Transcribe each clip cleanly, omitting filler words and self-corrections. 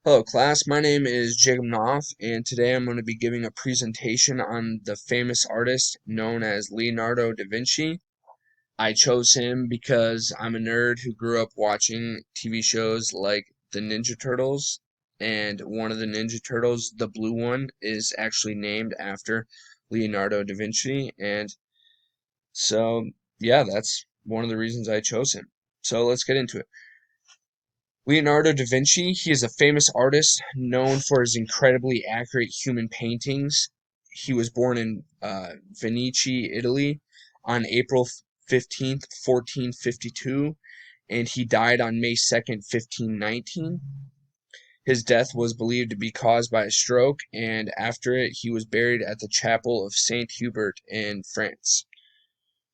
Hello class, my name is Jacob Knopf, and today I'm going to be giving a presentation on the famous artist known as Leonardo da Vinci. I chose him because I'm a nerd who grew up watching TV shows like the Ninja Turtles, and one of the Ninja Turtles, the blue one, is actually named after Leonardo da Vinci, and so yeah, that's one of the reasons I chose him. So let's get into it. Leonardo da Vinci, he is a famous artist known for his incredibly accurate human paintings. He was born in Venice, Italy on April 15th, 1452, and he died on May 2nd, 1519. His death was believed to be caused by a stroke, and after it, he was buried at the chapel of Saint Hubert in France.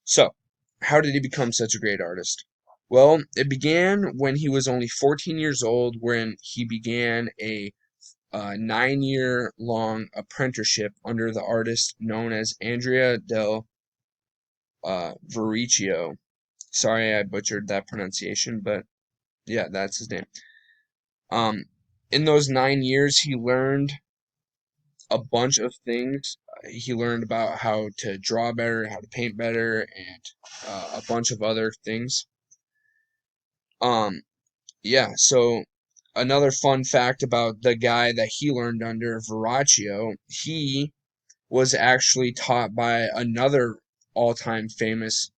So, how did he become such a great artist? Well, it began when he was only 14 years old, when he began a 9-year long apprenticeship under the artist known as Andrea del Verrocchio. Sorry I butchered that pronunciation, but yeah, that's his name. Um, in those 9 years, he learned a bunch of things. He learned about how to draw better, how to paint better, and a bunch of other things. Um, Yeah, so another fun fact about the guy that he learned under, Verrocchio, he was actually taught by another all-time famous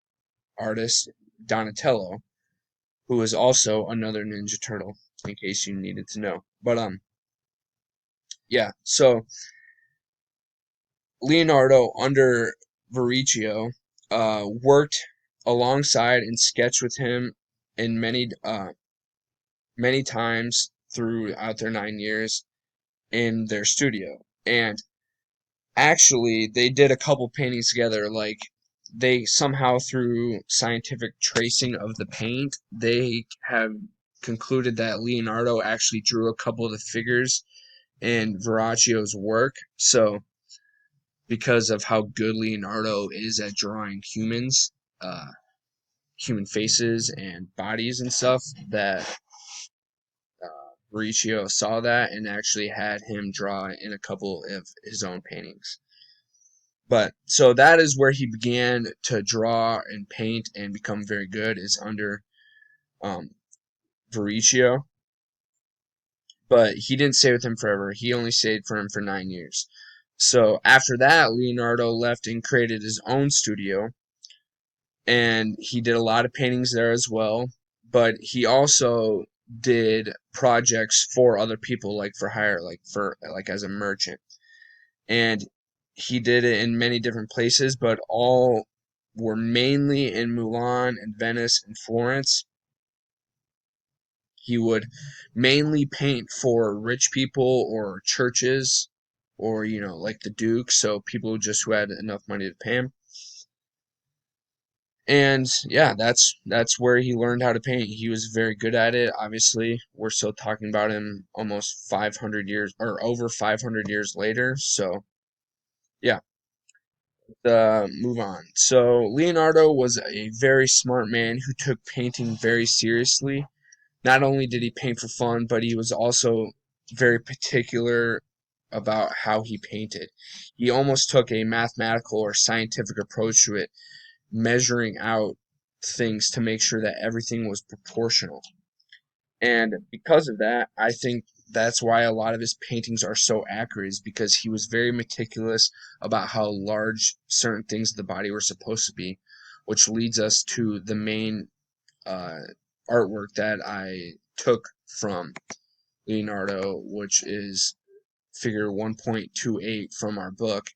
artist, Donatello, who is also another Ninja Turtle, in case you needed to know. But yeah, so Leonardo under Verrocchio worked alongside and sketched with him in many times throughout their 9 years in their studio. And actually, they did a couple paintings together. Like, they somehow, through scientific tracing of the paint, they have concluded that Leonardo actually drew a couple of the figures in Verrocchio's work. So, because of how good Leonardo is at drawing uh, human faces and bodies and stuff, that Verrocchio saw that and actually had him draw in a couple of his own paintings. But so that is where he began to draw and paint and become very good, is under um, Verrocchio. But he didn't stay with him forever. He only stayed for him for 9 years. So after that, Leonardo left and created his own studio, and he did a lot of paintings there as well. But he also did projects for other people, like for hire, like as a merchant. And he did it in many different places, but all were mainly in Milan and Venice and Florence. He would mainly paint for rich people or churches, or like the Duke, so people just who had enough money to pay him. And yeah, that's where he learned how to paint. He was very good at it. Obviously, we're still talking about him almost 500 years or over 500 years later. So yeah, move on. So Leonardo was a very smart man who took painting very seriously. Not only did he paint for fun, but he was also very particular about how he painted. He almost took a mathematical or scientific approach to it, measuring out things to make sure that everything was proportional. And because of that, I think that's why a lot of his paintings are so accurate, is because he was very meticulous about how large certain things of the body were supposed to be, which leads us to the main uh, artwork that I took from Leonardo, which is figure 1.28 from our book,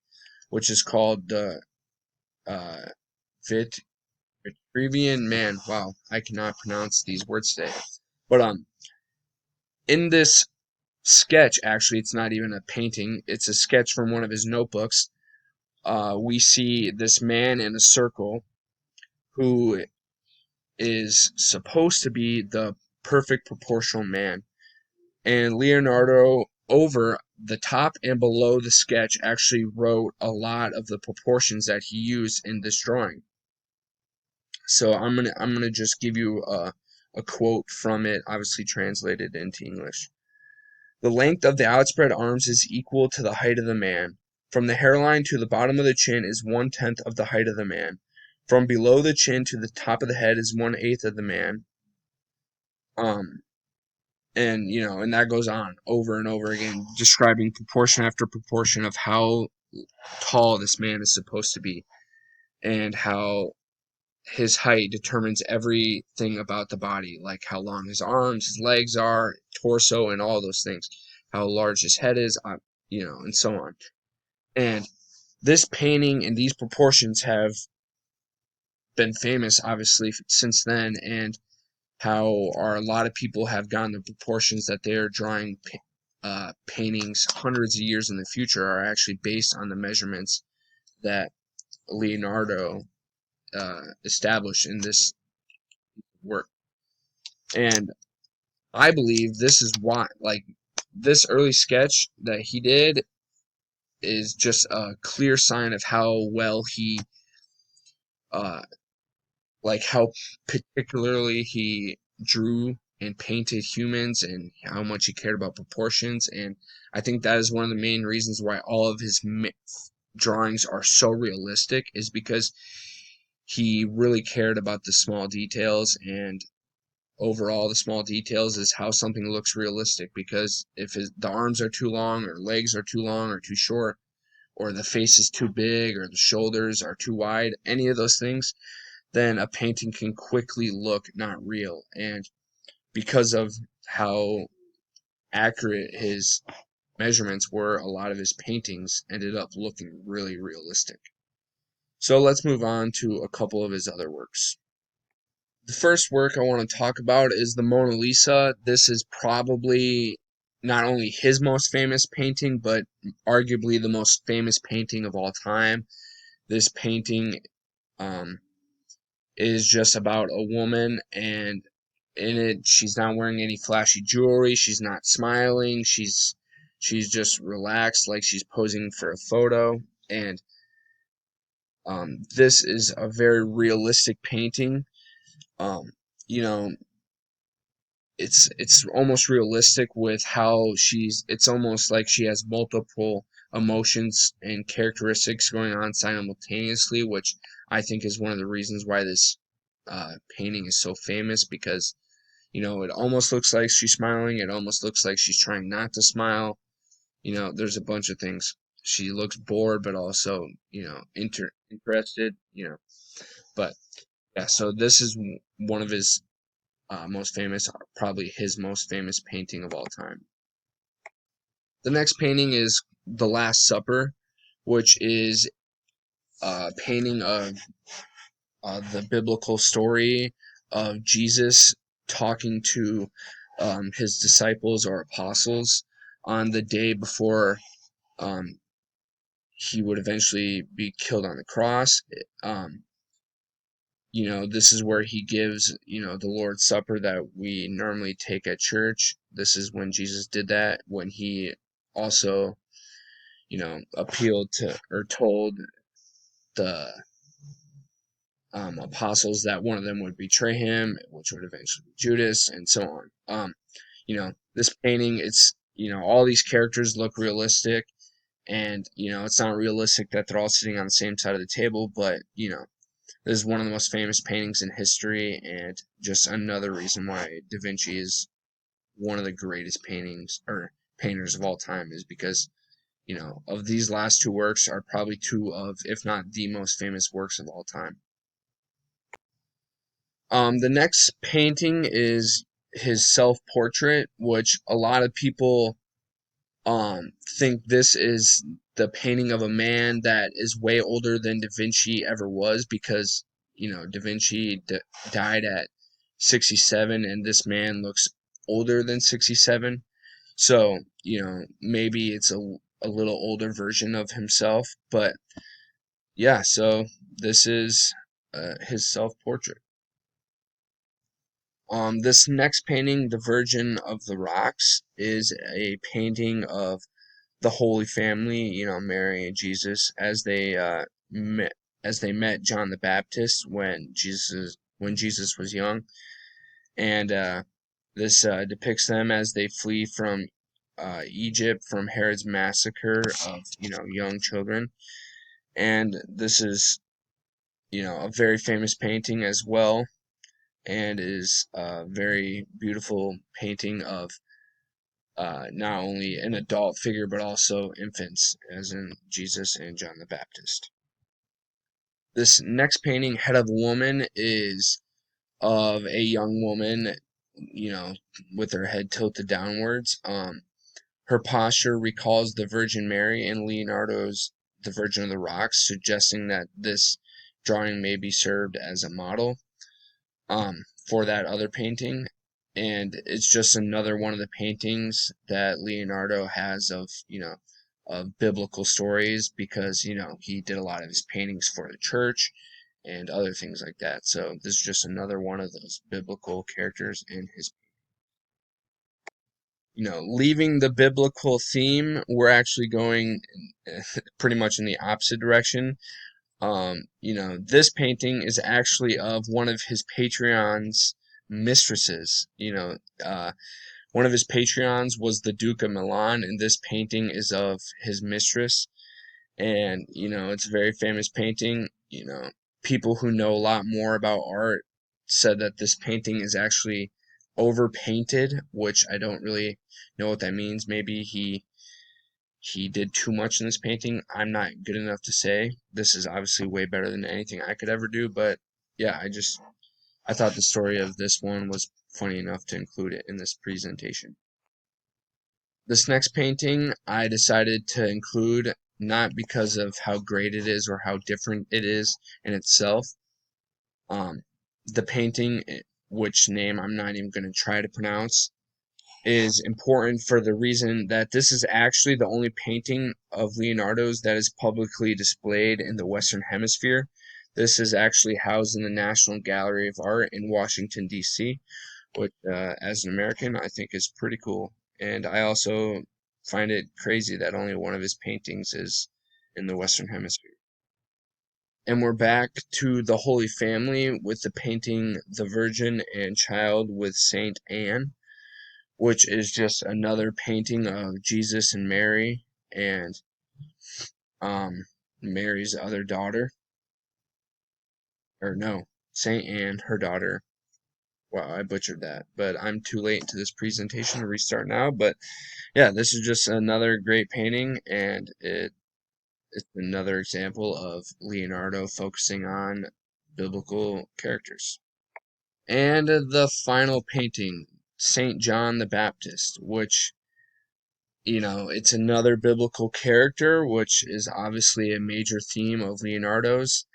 which is called the uh, Vit Vitruvian Man. Wow, I cannot pronounce these words today. But in this sketch, actually, it's not even a painting, it's a sketch from one of his notebooks. We see this man in a circle who is supposed to be the perfect proportional man. And Leonardo, over the top and below the sketch, actually wrote a lot of the proportions that he used in this drawing. So I'm gonna just give you a quote from it, obviously translated into English. The length of the outspread arms is equal to the height of the man. From the hairline to the bottom of the chin is 1/10 of the height of the man. From below the chin to the top of the head is 1/8 of the man. Um, and and that goes on over and over again, describing proportion after proportion of how tall this man is supposed to be, and how his height determines everything about the body, like how long his arms, his legs are, torso, and all those things, how large his head is, and so on. And this painting and these proportions have been famous, obviously, since then, and how a lot of people have gotten the proportions that they are drawing paintings hundreds of years in the future are actually based on the measurements that Leonardo established in this work. And I believe this is why, like, this early sketch that he did is just a clear sign of how well he, uh, like, how particularly he drew and painted humans and how much he cared about proportions. And I think that is one of the main reasons why all of his drawings are so realistic, is because he really cared about the small details, and overall the small details is how something looks realistic. Because if the arms are too long or legs are too long or too short, or the face is too big or the shoulders are too wide, any of those things, then a painting can quickly look not real. And because of how accurate his measurements were, a lot of his paintings ended up looking really realistic. So let's move on to a couple of his other works. The first work I want to talk about is the Mona Lisa. This is probably not only his most famous painting, but arguably the most famous painting of all time. This painting is just about a woman, and in it, she's not wearing any flashy jewelry. She's not smiling. She's just relaxed, like she's posing for a photo. And this is a very realistic painting. Um, you know, it's almost realistic with how it's almost like she has multiple emotions and characteristics going on simultaneously, which I think is one of the reasons why this painting is so famous. Because it almost looks like she's smiling, it almost looks like she's trying not to smile. There's a bunch of things. She looks bored, but also interested. But yeah, so this is one of his most famous, probably his most famous painting of all time. The next painting is The Last Supper, which is a painting of the biblical story of Jesus talking to his disciples or apostles on the day before um, he would eventually be killed on the cross. This is where he gives, the Lord's Supper that we normally take at church. This is when Jesus did that, when he also, appealed to or told the apostles that one of them would betray him, which would eventually be Judas, and so on. This painting, all these characters look realistic, and, it's not realistic that they're all sitting on the same side of the table, but, this is one of the most famous paintings in history, and just another reason why Da Vinci is one of the greatest painters of all time, is because, of these last two works are probably two of, if not the most famous works of all time. The next painting is his self-portrait, which a lot of people think this is the painting of a man that is way older than Da Vinci ever was, because Da Vinci died at 67, and this man looks older than 67. So maybe it's a little older version of himself. But yeah, so this is his self-portrait. This next painting, The Virgin of the Rocks, is a painting of the Holy Family, Mary and Jesus, as they met John the Baptist when Jesus was young. And this depicts them as they flee from Egypt from Herod's massacre of young children, and this is a very famous painting as well, and is a very beautiful painting of not only an adult figure but also infants, as in Jesus and John the Baptist. This next painting, Head of a Woman, is of a young woman, with her head tilted downwards. Her posture recalls the Virgin Mary in Leonardo's The Virgin of the Rocks, suggesting that this drawing may be served as a model for that other painting. And it's just another one of the paintings that Leonardo has of biblical stories, because he did a lot of his paintings for the church and other things like that. So this is just another one of those biblical characters in his. Leaving the biblical theme, we're actually going pretty much in the opposite direction. This painting is actually of one of his Patreon's mistresses. One of his Patreons was the Duke of Milan, and this painting is of his mistress. And, it's a very famous painting. People who know a lot more about art said that this painting is actually overpainted, which I don't really know what that means. Maybe he did too much in this painting. I'm not good enough to say. This is obviously way better than anything I could ever do, but yeah, I thought the story of this one was funny enough to include it in this presentation. This next painting I decided to include not because of how great it is or how different it is in itself. The painting, which name I'm not even going to try to pronounce, is important for the reason that this is actually the only painting of Leonardo's that is publicly displayed in the Western Hemisphere. This is actually housed in the National Gallery of Art in Washington, D.C., which, as an American, I think is pretty cool. And I also find it crazy that only one of his paintings is in the Western Hemisphere. And we're back to the Holy Family with the painting The Virgin and Child with Saint Anne, which is just another painting of Jesus and Mary and Mary's other daughter. Or no, Saint Anne, her daughter. Wow, I butchered that. But I'm too late into this presentation to restart now. But yeah, this is just another great painting, and it's another example of Leonardo focusing on biblical characters. And the final painting, Saint John the Baptist, which it's another biblical character, which is obviously a major theme of Leonardo's.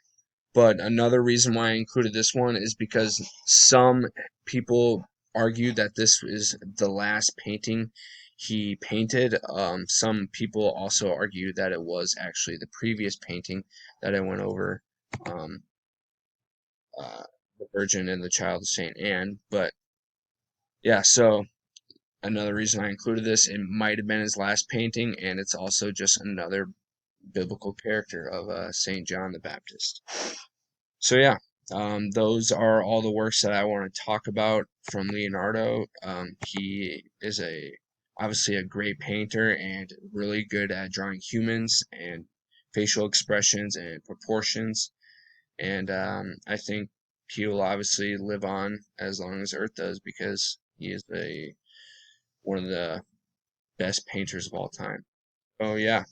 But another reason why I included this one is because some people argue that this is the last painting he painted. Some people also argue that it was actually the previous painting that I went over, um, the Virgin and the Child of Saint Anne. But yeah, so another reason I included this, it might have been his last painting, and it's also just another biblical character of Saint John the Baptist. So yeah, those are all the works that I want to talk about from Leonardo. He is obviously a great painter and really good at drawing humans and facial expressions and proportions. And I think he will obviously live on as long as Earth does, because he is one of the best painters of all time. Oh yeah,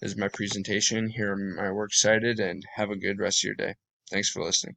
this is my presentation. Here are my works cited, and have a good rest of your day. Thanks for listening.